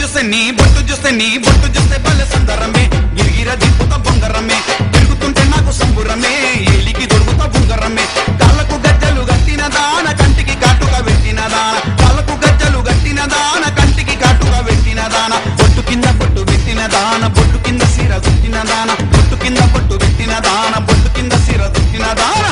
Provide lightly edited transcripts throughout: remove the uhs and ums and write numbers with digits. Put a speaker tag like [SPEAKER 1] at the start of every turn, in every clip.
[SPEAKER 1] బొట్టు చూస్తే భలే సుందరమే గిరిగిర దింపుతా బొంగరమే తిరుగుతుంటే నాకు సంబురమే ఏలికి దొరుకుతా బుంగరమే కాళ్ళకు గజ్జలు గట్టిన దాన కంటికి కాటుగా పెట్టిన దాన కాళ్ళకు గజ్జలు గట్టిన దాన కంటికి కాటుగా పెట్టిన దాన బొట్టు కింద బొట్టు పెట్టిన దాన బొట్టు కింద సీర దుట్టిన దాన బొట్టు కింద బొట్టు పెట్టిన దాన బొట్టు కింద సీర దుట్టిన దాన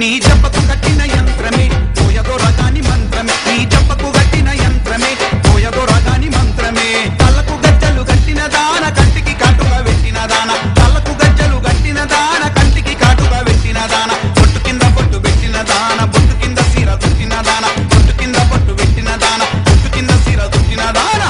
[SPEAKER 1] నీ జపకు కట్టిన యంత్రమే పోయగో రగాని మంత్రమే నీ జపకు కట్టిన యంత్రమే పోయగో రగాని మంత్రమే కళ్ళకు గజ్జలు కట్టిన దాన కంటికి కాటుగా పెట్టిన దాన కళ్ళకు గజ్జలు కట్టిన దాన కంటికి కాటుగా పెట్టిన దాన బొట్టు కింద బొట్టు పెట్టిన దాన బొట్టు కింద సీర దుట్టిన దాన బొట్టు కింద బొట్టు పెట్టిన దాన బొట్టు కింద సీర దుట్టిన దాన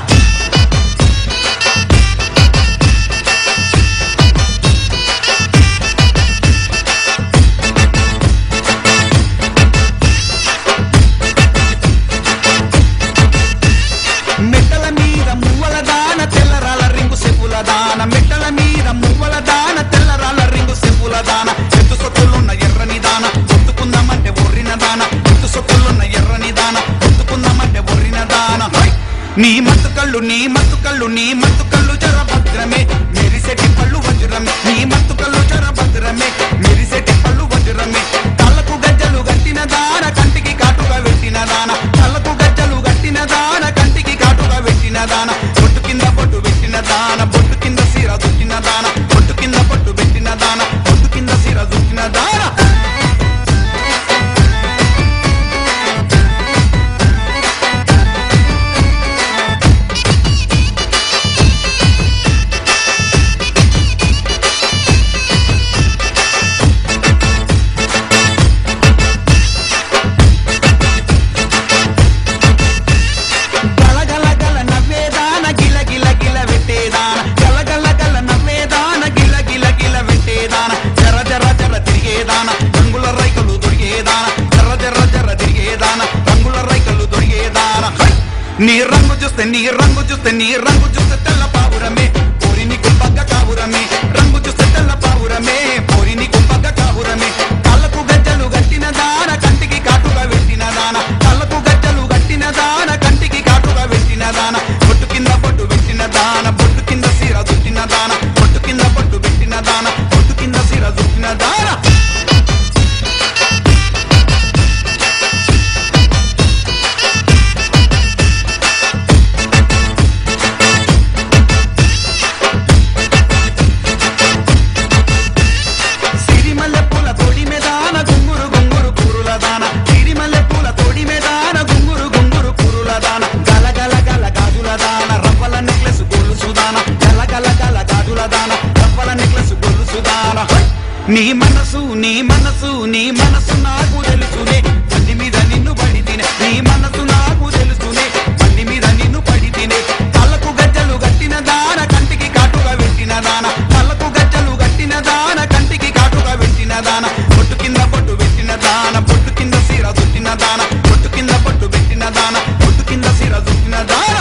[SPEAKER 1] మెట్టల మీద మువ్వల దాన తెల్లరాళ్ళ రింగు సెంపుల దాన ఎత్తు సొత్తులున్న ఎర్రని దాన ఒత్తుకుందామంటే ఒర్రిన దాన ఎత్తు సొత్తులున్న ఎర్రని దాన ఒత్తుకుందామంటే ఒర్రిన దాన నీ మత్తు కళ్ళు జర భద్రమే మెరిసెటి పళ్ళు వజ్రమే నీ మత్తు కళ్ళు జర భద్రమే మెరిసెటి పళ్ళు వజ్రమే కళ్ళకు గజ్జలు గట్టిన దాన కంటికి కాటుగా పెట్టిన దాన కళ్ళకు గజ్జలు గట్టిన దాన కంటికి కాటుగా పెట్టిన దాన బొట్టు కింద బొట్టు పెట్టిన దాన బొట్టు కింద సీర దుట్టిన దాన బొట్టు కింద బొట్టు పెట్టిన దాన బొట్టు కింద సీర దుట్టిన దాన నీ రంగు చూస్తే తెల్ల పావురమే పోరి నీకు పగ్గ కావురమే రంగు చూస్తే తెల్ల పావురమే పోరి నీకు పగ్గ కావురమే కళ్ళకు గజ్జలు గట్టిన దాన కంటికి కాటుగా పెట్టిన దాన కళ్ళకు గజ్జలు గట్టిన దాన కంటికి కాటుగా పెట్టిన దాన బొట్టు కింద బొట్టు పెట్టిన దాన బొట్టు కింద సీర దుట్టిన దాన బొట్టు కింద బొట్టు పెట్టిన దాన బొట్టు కింద సీర దుట్టిన దాన నీ మనసు నాకు తెలుసునే బండి మీద నిన్ను పడి తినే నీ మనసు నాకు తెలుసునే బండి మీద నిన్ను పడి తినే కళ్ళకు గజ్జలు గట్టిన దాన కంటికి కాటుగా పెట్టిన దాన కళ్ళకు గజ్జలు గట్టిన దాన కంటికి కాటుగా పెట్టిన దాన బొట్టు కింద బొట్టు పెట్టిన దాన బొట్టు కింద సీర దుట్టిన దాన బొట్టు కింద బొట్టు పెట్టిన దాన బొట్టు కింద సీర దుట్టిన దాన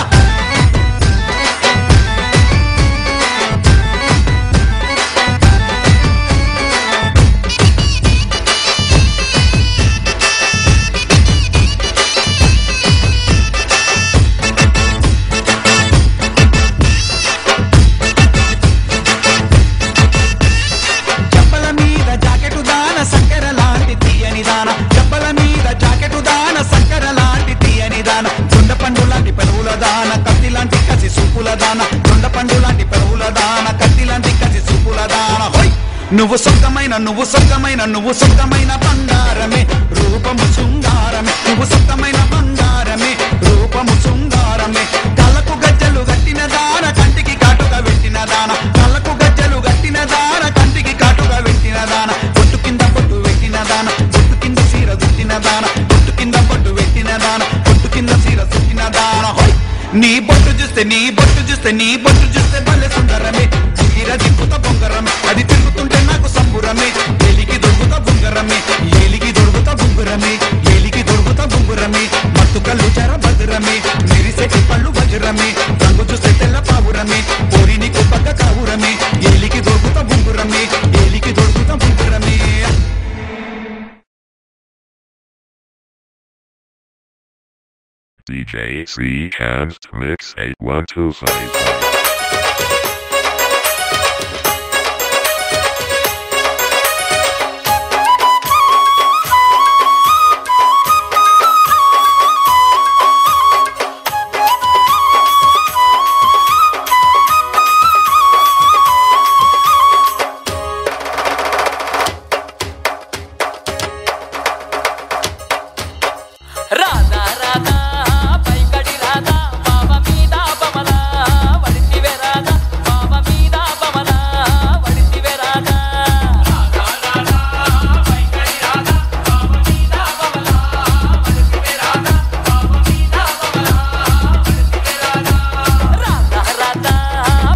[SPEAKER 1] నువ్వు సొంతమైన బంగారమే రూపము శృంగారమే నువ్వు సొంతమైన బంగారమే రూపము శృంగారమే కళ్ళకు గజ్జలు గట్టిన దాన కంటికి కాటుగా పెట్టిన దాన కళ్ళకు గజ్జలు గట్టిన దాన కంటికి కాటుగా పెట్టిన దాన బొట్టు కింద బొట్టు పెట్టిన దాన నీ బొట్టు చూస్తే భలే సుందరమే చిగిర దిక్కుత బొంగరమే అది తిరుగుతుంటే నాకు సంబురమే ఏలికి దొరుకుతా బొంగరమే ఏలికి దొరుకుతా బొంగురమే ఏలికి దొరుకుతా బొంగురమే మత్తు కళ్ళు చర భద్రమే మెరిసెటి పళ్ళు వజ్రమే రంగు చూస్తే తెల్ల పావురమే పోరి నీకు పక్క కావురమే ఏలికి దొరుకుతా బొంగురమే ఏలికి దొరుకుతా బొంగురమే.
[SPEAKER 2] DJ C Cast Mix 8125.
[SPEAKER 3] Radha Radha పైకడి Radha బావ మీద బమల వడితివే రాధా బావ మీద బమల వడితివే రాధా రాధా రాధా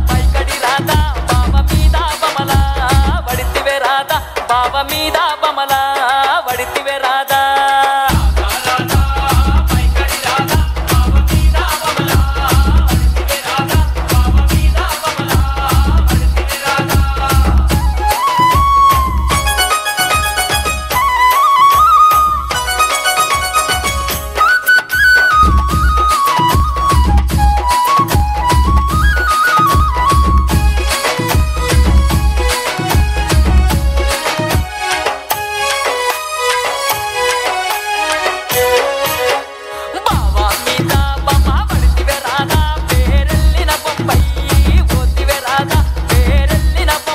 [SPEAKER 3] పైకడి రాధా బావ మీద బమల వడితివే రాధా బావ మీద బమల వడితివే రాధా రాధా రాధా పైకడి రాధా బావ మీద బమల వడితివే రాధా బావ మీద బమల వడితివే రాధా.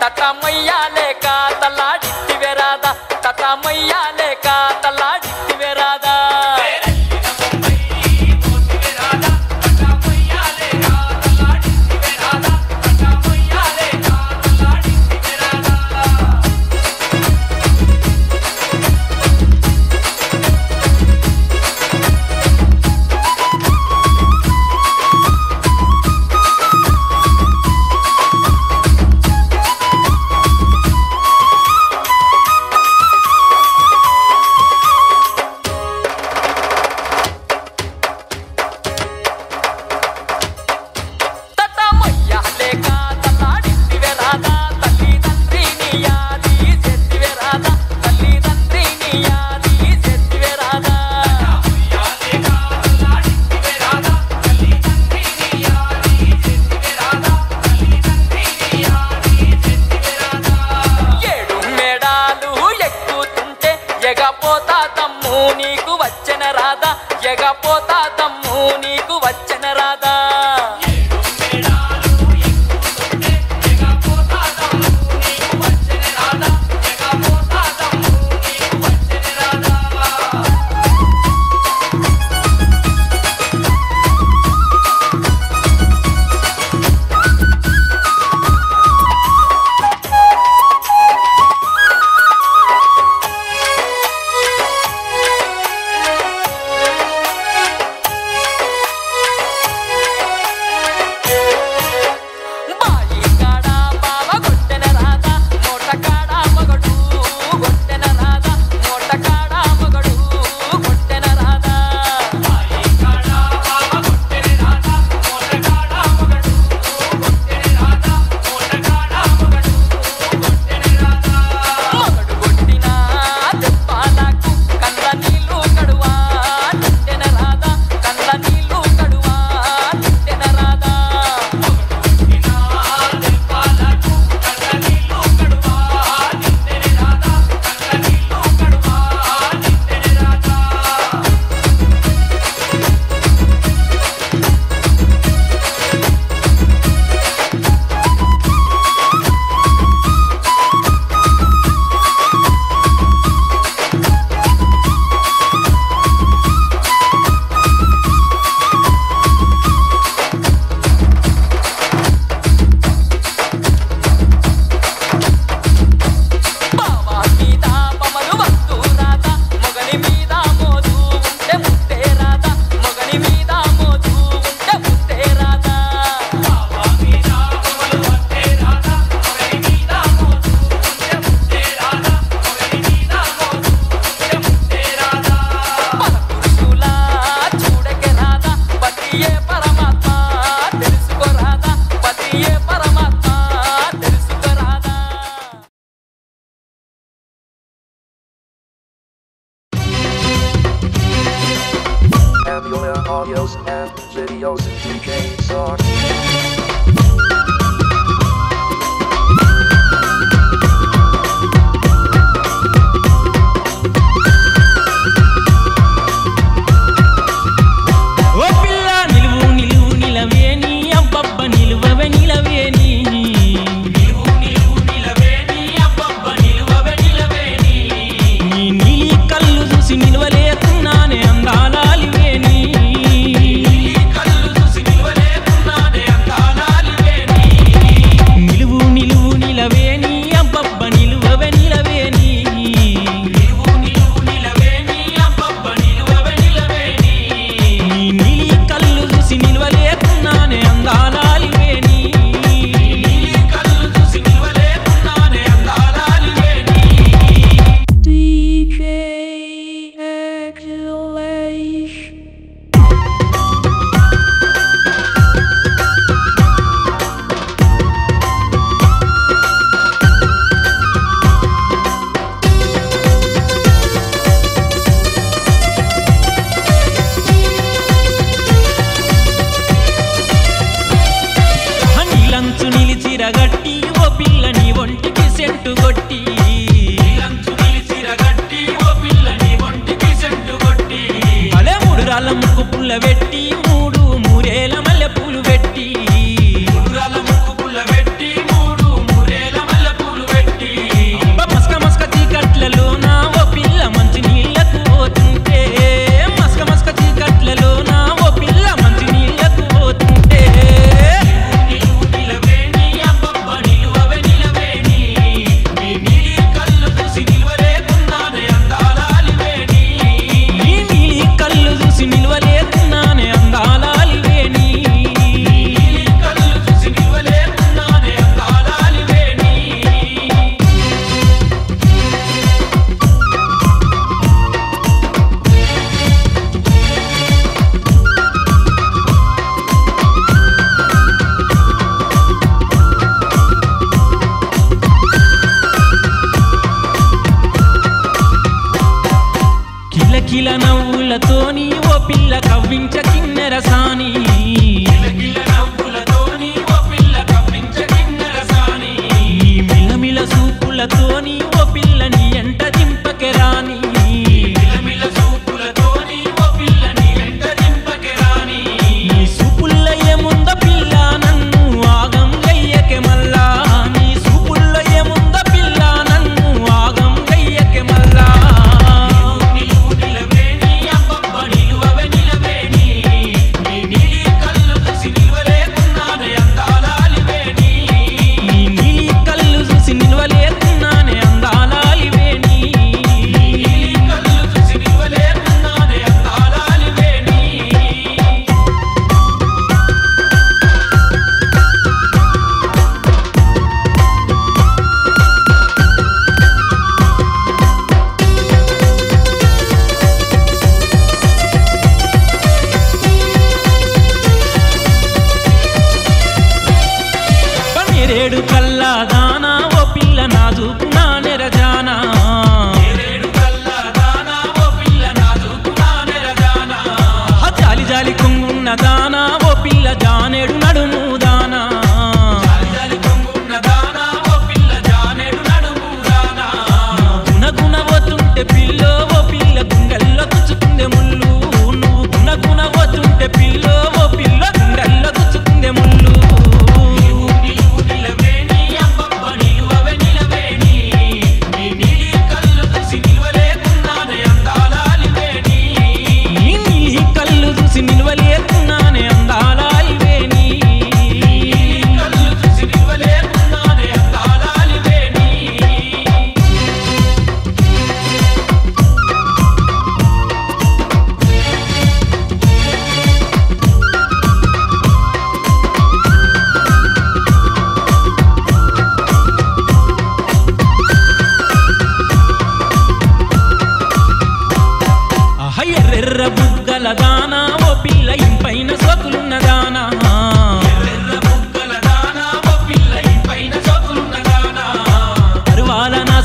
[SPEAKER 3] తటమయ్యా లేక తలాడిత్తివే రాధా తటమయ్యా లేక తలాడిత్తివే రాధా ఎగపోతా తమ్ము నీకు వచ్చెన రాధా ఎగపోతా తమ్ము నీకు వచ్చెన Radha
[SPEAKER 4] Maya audios and videos. DJ Star.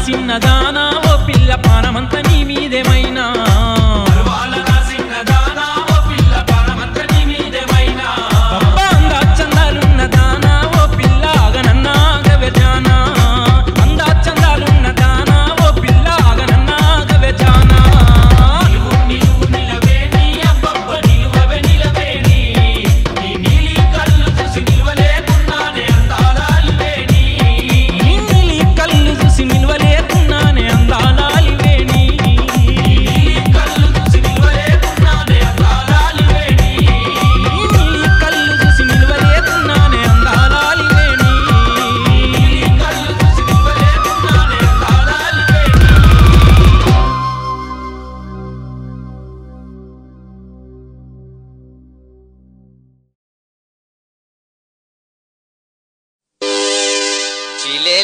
[SPEAKER 5] చిన్నదానా ఓ పిల్ల పానమంత నీ మీదేమైనా
[SPEAKER 1] పర్వాల నా చిన్నదానా ఓ పిల్ల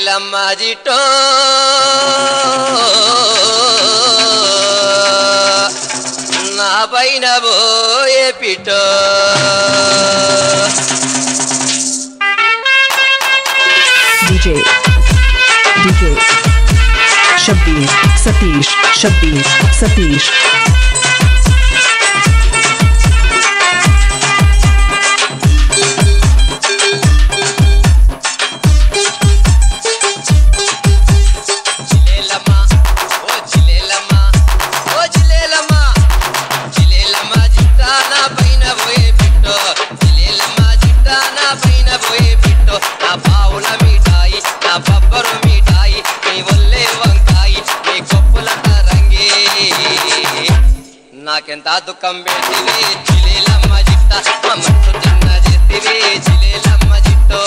[SPEAKER 6] జిలేలమ్మ జిట్టో నా పైన పోయే పిట్టో
[SPEAKER 7] DJ Shabbir Satish Shabbir Satish
[SPEAKER 6] నాకెంత దుఃఖం పెట్టివి జిలేలమ్మ జిట్ట మా మనసు చిన్న చేతివి జిలేలమ్మ జిట్టో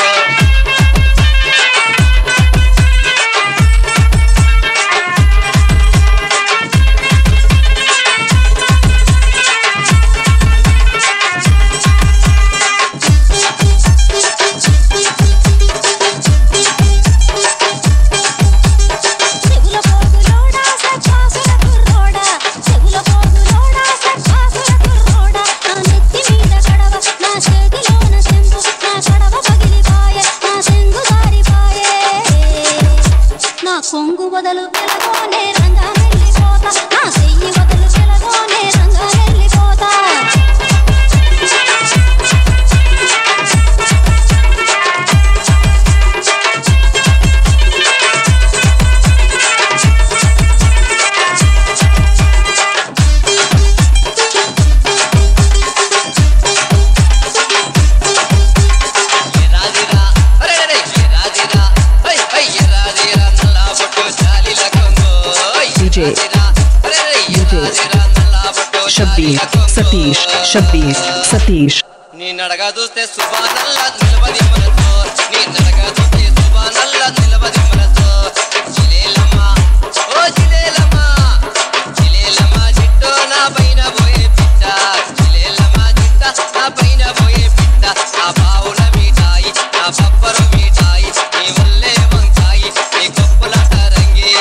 [SPEAKER 8] కొంగు వదలు పిలగోనే రంగా వెళ్ళిపోతా నా చెయ్యి వదలు పిలగోనే రంగా వెళ్ళిపోతా
[SPEAKER 7] DJ Shabbir Satish Shabbir Satish
[SPEAKER 6] నీ నడగా చూస్తే సుబానల్లా నిలబడి మనతో నీ నడగా చూస్తే సుబానల్లా నిలబడి మనతో జిలేలమ్మ ఓ జిలేలమ్మ జిలేలమ్మ జిట్టో నా పైన పోయే పిట్ట జిలేలమ్మ జిట్ట నా పైన పోయే పిట్ట నా బావుల మిఠాయి నా బబ్బరు మిఠాయి నీ వల్లే వంకాయి నీ కొప్పులట రంగి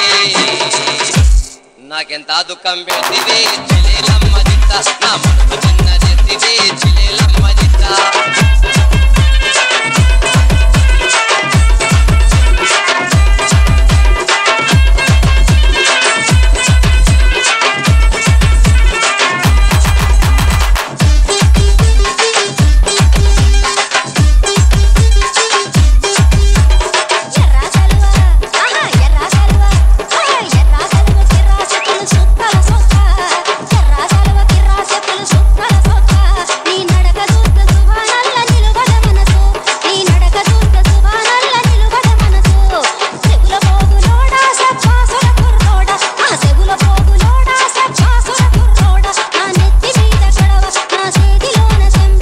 [SPEAKER 6] నాకెంత దుఃఖం పెట్టివి జిలేలమ్మ జిట్ట నా మనసు చిన్న చేతివి Jilelamma Jitta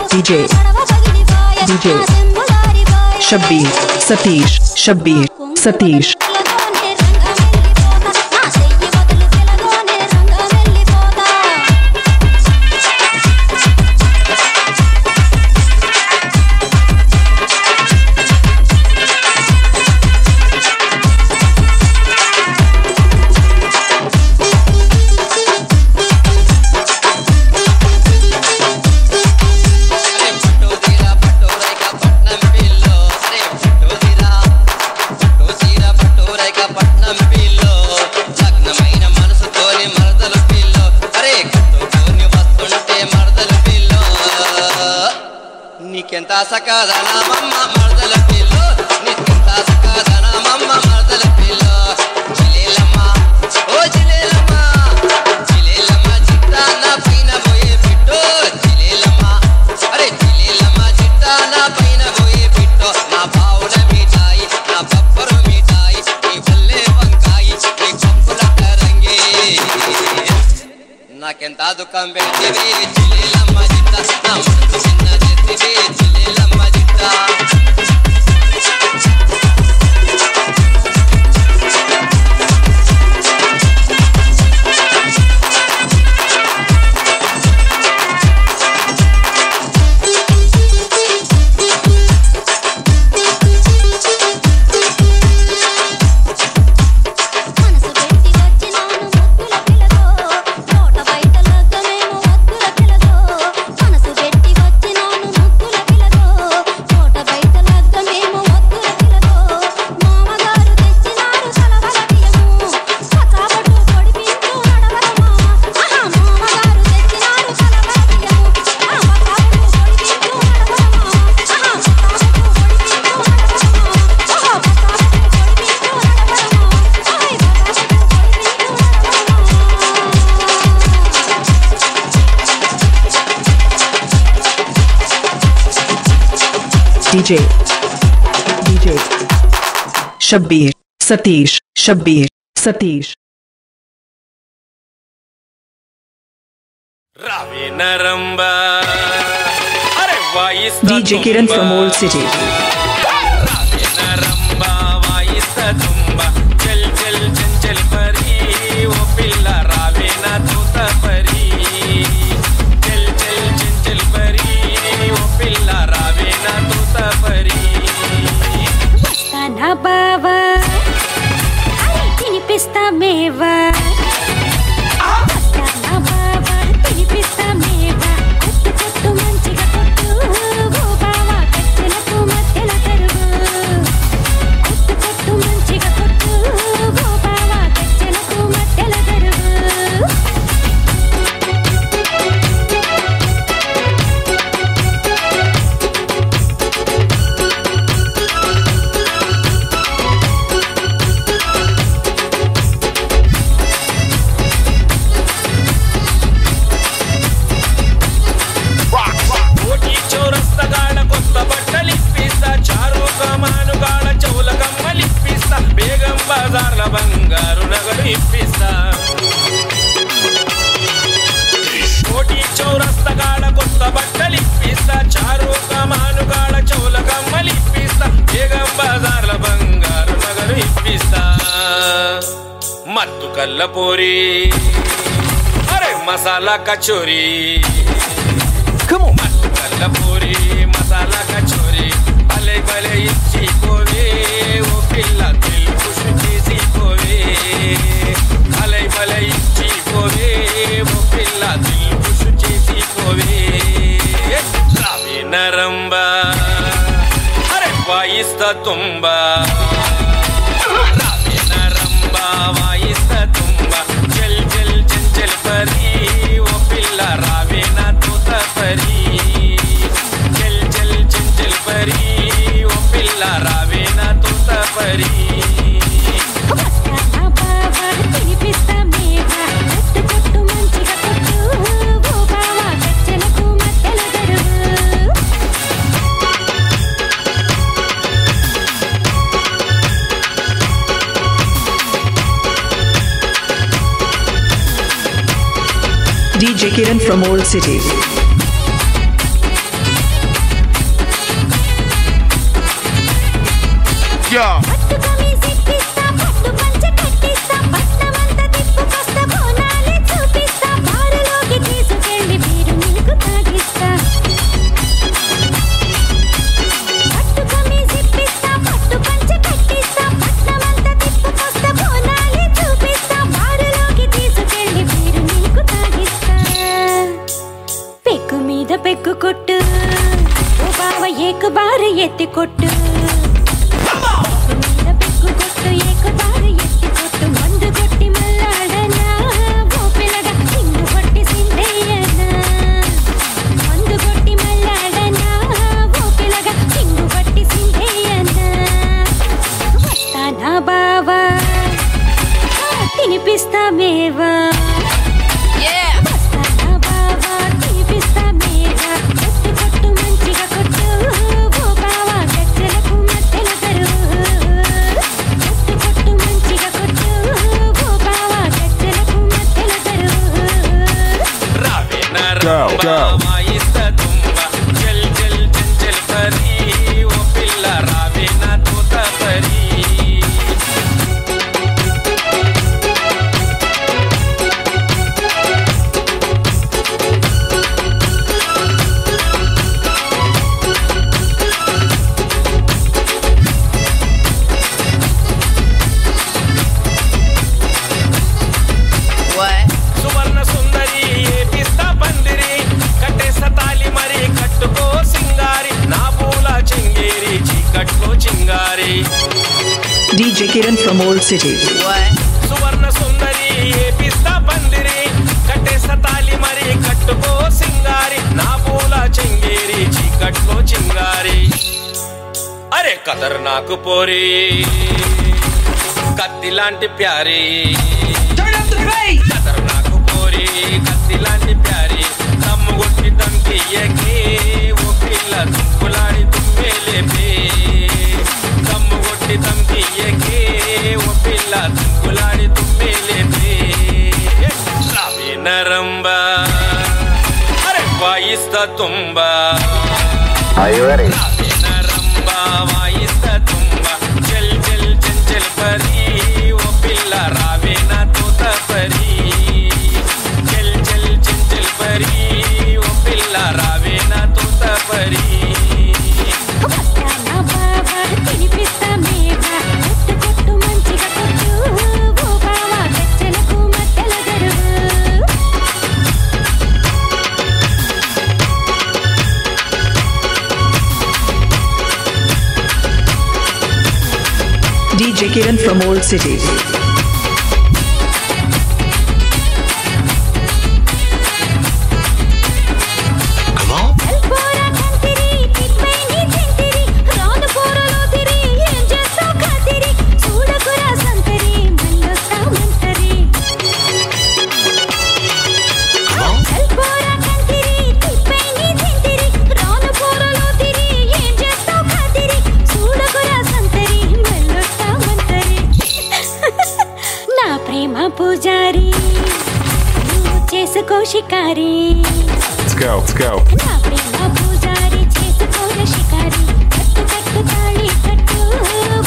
[SPEAKER 7] DJ Shabbir Satish Shabbir Satish నీకెంత సకాదనా మమ్మ మర్దల పిల్లో నీకెంత సకాదనా మమ్మ మర్దల పిల్లో జిలేలమ్మ ఓ జిలేలమ్మ జిలేలమ్మ జిట్టా నా పైన పోయే పిట్టో జిలేలమ్మ అరే జిలేలమ్మ జిట్టా నా పైన పోయే పిట్టో నా బావుల మిఠాయి నా బబ్బరు మిఠాయి నీ వల్లే వంకాయి నీ కొప్పులట రంగి నాకెంత దుఃఖం పెట్టివి జిలేలమ్మ జిట్టా నా మనసు చిన్న చేతివి Jilelamma Jitta
[SPEAKER 9] DJ Shabbir Satish Shabbir Satish
[SPEAKER 10] Ravi Naramba
[SPEAKER 9] DJ Kiran from Old City
[SPEAKER 10] Ravi Naramba Vaista Tumba Chal chal chanchal pari O pilla Ravi na tuta pari Chal chal chanchal pari O pilla Ravi na tuta pari
[SPEAKER 8] Vastana bava tinipista meva Vastana bava tinipista meva Kottu kottu manchiga kottu O bava kachelatu mattela teruvu Kottu kottu manchiga kottu O bava kachelatu mattela teruvu
[SPEAKER 10] బజార్ల బంగారు నగలు ఇప్పిస్తా కోటి చౌరస్తగాడ కొత్త బట్టలు ఇప్పిస్తా చారు కమానుగాడ చౌల కమ్మలు ఇప్పిస్తా బేగం బజార్ల బంగారు నగలు ఇప్పిస్తా మత్తు కల్లపూరి అరే మసాలా కచోరీ మత్తు కల్లపూరి మసాలా కచోరీ భలే భలే ఇచ్చి పోవే ఓ పిల్ల దిల్కుష్ చేసి పోవే భలే భలే ఇచ్చి పోవే ఓ పిల్ల దిల్కుష్ చేసి పోవే రావి నరంబా అరే వాయిస్తా తుంబా రావి నరంబా వాయిస్తా తుంబా చల్ చల్ చంచల్ పరి ఓ పిల్ల రావి నా తూత పరి చల్ చల్ చంచల్ పరి ఓ పిల్ల రావి నా తూత పరి
[SPEAKER 8] Vastana bava tinipista meva Kottu kottu manchiga kottu O bava kachelatu mattela teruvu
[SPEAKER 9] DJ Kiran from Old City
[SPEAKER 8] పట్టు కమీజ్ ఇప్పిస్తా పట్టు పంచె కట్టిస్తా పట్నమంతా తిప్పుకొస్తా బోనాలే చూపిస్తా బారులోకి తీసుకెళ్ళి బీరు మిల్క్ తాగిస్తా పట్టు కమీజ్ ఇప్పిస్తా పట్టు పంచె కట్టిస్తా పట్నమంతా తిప్పుకొస్తా బోనాలే చూపిస్తా బారులోకి తీసుకెళ్ళి బీరు మిల్క్ తాగిస్తా పెక్కు మీద పెక్కు కొట్టు ఓ బావ ఏక బారు ఎత్తి కొట్టు మీద పెక్కు కొట్టు ఏక బారు ఎత్తి కొట్టు మందు కొట్టి మల్లాడనా ఓ పిల్లగా సింగు కొట్టి సిందేయనా మందు కొట్టి మల్లాడనా ఓ పిల్లగా సింగు కొట్టి సిందేయనా వస్తానా బావా తినిపిస్తా మేవా వస్తానా బావా తినిపిస్తా మేవా కొట్టు కొట్టు మంచిగా కొట్టు ఓ బావా గజ్జలకు మధ్యల తరువు కొట్టు కొట్టు మంచిగా కొట్టు ఓ బావా గజ్జలకు మధ్యల తరువు
[SPEAKER 10] రావి నరంబా వాయిస్తా తుంబా చల్ చల్ చంచల్ పరి ఓ పిల్ల రావి నా తూత పరి సువర్ణ సుందరి ఏపిస్తా పందిరి కట్టేస్తా తాలి మరి కట్టుకో సింగారి నా పూల చెంగేరి చీకట్లో Chingari
[SPEAKER 9] DJ Kiran from Old City
[SPEAKER 10] సువర్ణ సుందరి ఏపిస్తా పందిరి కట్టేస్తా తాలి మరి కట్టుకో సింగారి నా పూల చెంగేరి చీకట్లో చింగారి అరే కదర్ నాకు పోరి కత్తి లాంటి ప్యారీ కదర్ నాకు పోరి కత్తి లాంటి ప్యారీ తమ్ము కొట్టి తంకి ఓ పిల్ల తుప్పులాడి తుమ్మేలే ರಂಬಾ ಅರೆ ವಾಯಿಸ್ತಾ ತುಂಬಾ ರಂಬಾ ವಾಯಿಸ್ತಾ ತುಂಬಾ ಚಲ್ ಚಲ್ ಚಂಚಲ್ ಪರಿ ಓ ಪಿಲ್ಲ ರಾವೇನ ತೋತ ಪರಿ ಚಲ್ ಚಲ್ ಚಂಚಲ್ ಪರಿ ಓ ಪಿಲ್ಲ ರಾವೇನ ತೋತ ಪರಿ
[SPEAKER 9] DJ Kiran from Old City.
[SPEAKER 8] పూజారి చేసుకో షికారి
[SPEAKER 2] Let's go.
[SPEAKER 8] నా ప్రేమ పూజారి చేసుకో షికారి కట్టు కట్టు తాళి కట్టు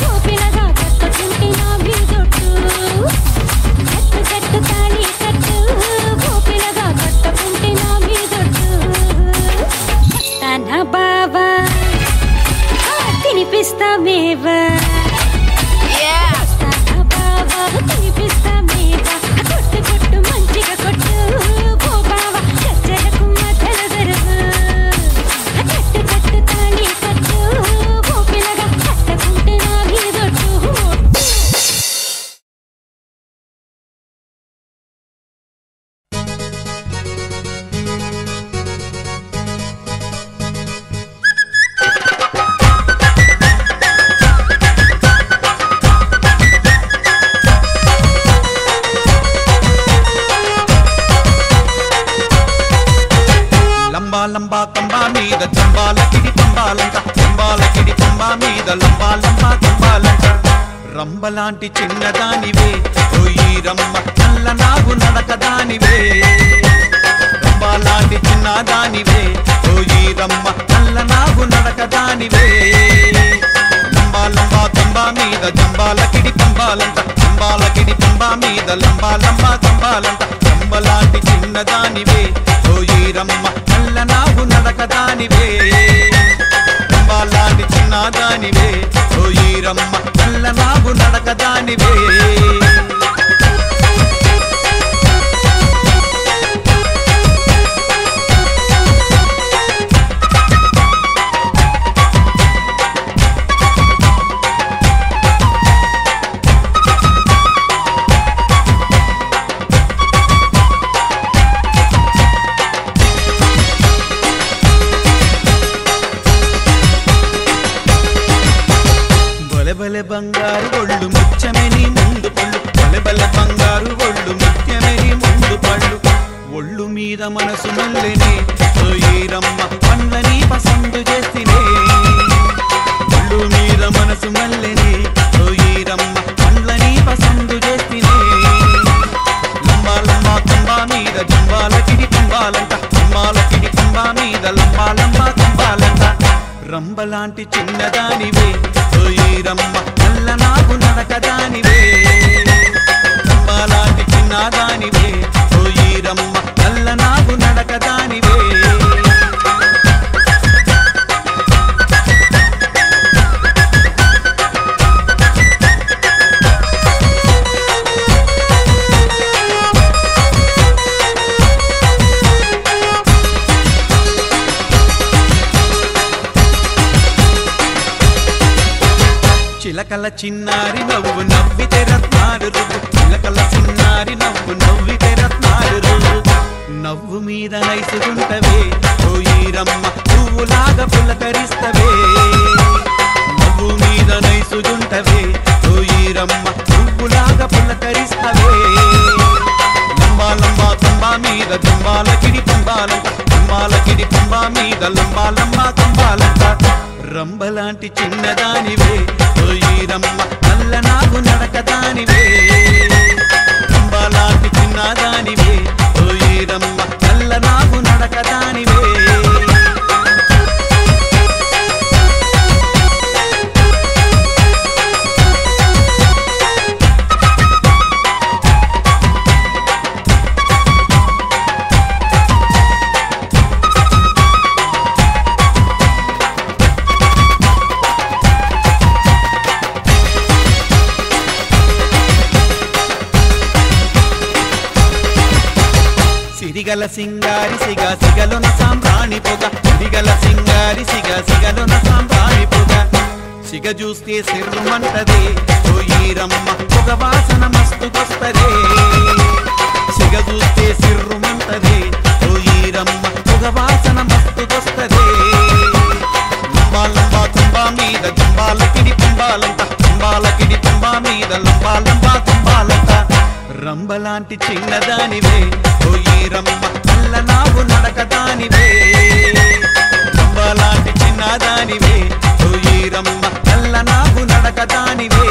[SPEAKER 8] గోపిలగా కట్టుకుంటే నా మీదొట్టు కట్టు కట్టు తాళి కట్టు గోపిలగా కట్టుకుంటే నా మీదొట్టు వస్తానా బావా తినిపిస్తా మేవా
[SPEAKER 1] లంబా కంబా మీద జంబాల కిడి పంబాలంట జంబాల కిడి పంబా మీద లంబా కంబాలంట రంబలాంటి చిన్నదానివే ఓయి రమ్మ నల్ల నాగు నడకదానివే రంబలాంటి చిన్నదానివే ఓయి రమ్మ నల్ల నాగు నడకదానివే లంబా కంబా మీద జంబాల కిడి పంబాలంట జంబాల కిడి పంబా మీద లంబా కంబాలంట రంబలాంటి చిన్నదానివే ఓయి రమ్మ నల్ల నాగు నడకదానివే రంబాలాంటి చిన్నదానివే ఓయి రమ్మ నల్ల నాగు నడకదానివే బలె బంగారు ఒళ్ళు ముత్యమేని ముందు పళ్ళు బలె బంగారు ఒళ్ళు ముత్యమేని ముందు పళ్ళు ఒళ్ళు మీద మనసు మల్లెనే ఓయి రమ్మ పండ్లని పసందు చేసినే ఒళ్ళు మీద మనసు మల్లెనే ఓయి రమ్మ పండ్లని పసందు చేసినే లంబా కంబా మీద జంబాల కిడి పంబాలంట జంబాల కిడి పంబా మీద లంబా కంబాలంట రంబలాంటి చిన్నదానివే ఓయి రమ్మ నల్ల నాగు నడకదానివే రంబలాంటి చిన్నదానివే ఓయి రమ్మ నల్ల నాగు నడకదానివే చిలకల చిన్నారి నవ్వు నవ్వితే రత్నాలు రువ్వు చిలకల చిన్నారి నవ్వు నవ్వితే రత్నాలు రువ్వు నవ్వు మీద నైసుగుంటవే ఓయి రమ్మ పువ్వులాగా పులకరిస్తవే నవ్వు మీద నైసుగుంటవే ఓయి రమ్మ పువ్వులాగా పులకరిస్తవే లంబా కంబా మీద జంబాల కిడి పంబాలంట జంబాల కిడి పంబా మీద లంబా కంబాలంట రంబలాంటి చిన్నదానివే ఓయి రమ్మ నల్ల నాగు నడకదానివే రంబలాంటి చిన్నదానివే ఓయి ఈరమ్మ నల్ల నాగు నడకదానివే సిరిగల సింగారి సిగ సిగలున సాంబ్రాణి పొగ సిరిగల సింగారి సిగ సిగలున సాంబ్రాణి పొగ సిగ చూస్తే సిర్రుమంటదే ఓ ఈరమ్మ పొగ వాసన మస్తుకొస్తదే సిగ చూస్తే సిర్రుమంటదే ఓ ఈరమ్మ పొగ వాసన మస్తుకొస్తదే లంబా లంబా తుంబా మీద తుంబాలకిడి తుంబాలంట తుంబాలకిడి తుంబా మీద లంబా లంబా తుంబాలంట రంబలాంటి చిన్నదానివే ఓ ఈరమ్మ నల్ల నాగు నడకదానివే రంబలాంటి చిన్నదానివే ఓ ఈరమ్మ నల్ల నాగు నడకదానివే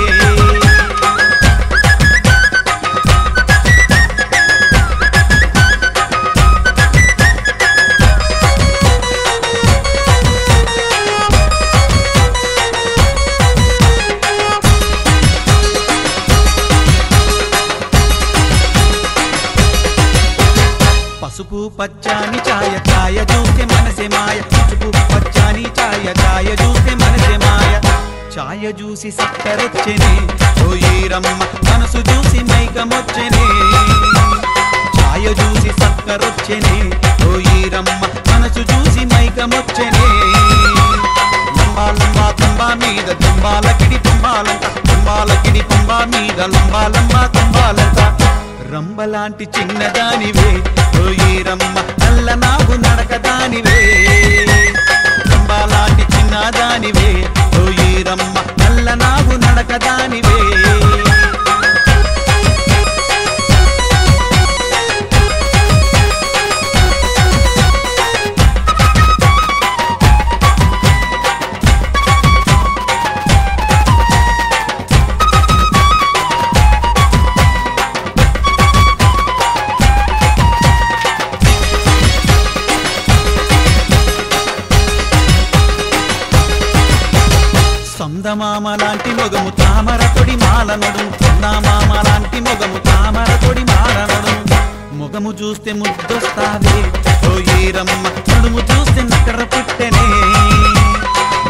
[SPEAKER 1] పసుపు పచ్చాని ఛాయ ఛాయ చూస్తే మనసే మాయ పసుపు పచ్చాని ఛాయ ఛాయ చూస్తే మనసే మాయ ఛాయ చూసి సక్కరొచ్చెనే ఓ ఈరమ్మ మనసు చూసి మైకమొచ్చెనే ఛాయ చూసి సక్కరొచ్చెనే ఓ ఈరమ్మ మనసు చూసి మైకమొచ్చెనే లంబా లంబా తుంబా మీద తుంబాలకిడి తుంబాలంట తుంబాలకిడి తుంబా మీద లంబా లంబా తుంబాలంట రంబలాంటి చిన్నదానివే ఓ ఈరమ్మ నల్ల నాగు నడకదానివే రంబలాంటి చిన్నదానివే ఓ ఈరమ్మ నల్ల నాగు నడకదానివే చందమామ లాంటి మొగము తామర తొడి మాల నడుము చందమామ లాంటి మొగము తామర తొడి మాల నడుము మొగము చూస్తే ముద్దొస్తావే ఓ ఈరమ్మ నడుము చూస్తే నకర పుట్టెనే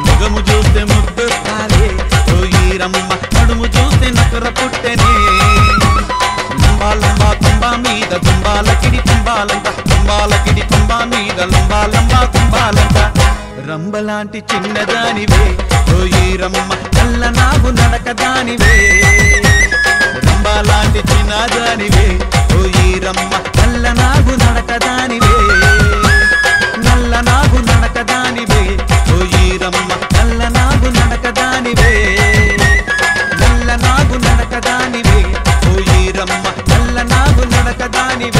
[SPEAKER 1] మొగము చూస్తే ముద్దొస్తావే ఓ ఈరమ్మ నడుము చూస్తే నకర పుట్టెనే లంబా లంబా తుంబా మీద తుంబాలకిడి తుంబాలంట తుంబాలకిడి తుంబా మీద లంబా లంబా తుంబాలంట రంబలాంటి చిన్నదానివే ఓ ఈరమ్మ నల్ల నాగు నడకదానివే రంబలాంటి చిన్నదానివే ఓ ఈరమ్మ నల్ల నాగు నడకదానివే నల్ల నాగు నడకదానివే ఓ ఈరమ్మ నల్ల నాగు నడకదానివే నల్ల నాగు నడకదానివే ఓ ఈరమ్మ నల్ల నాగు నడకదానివే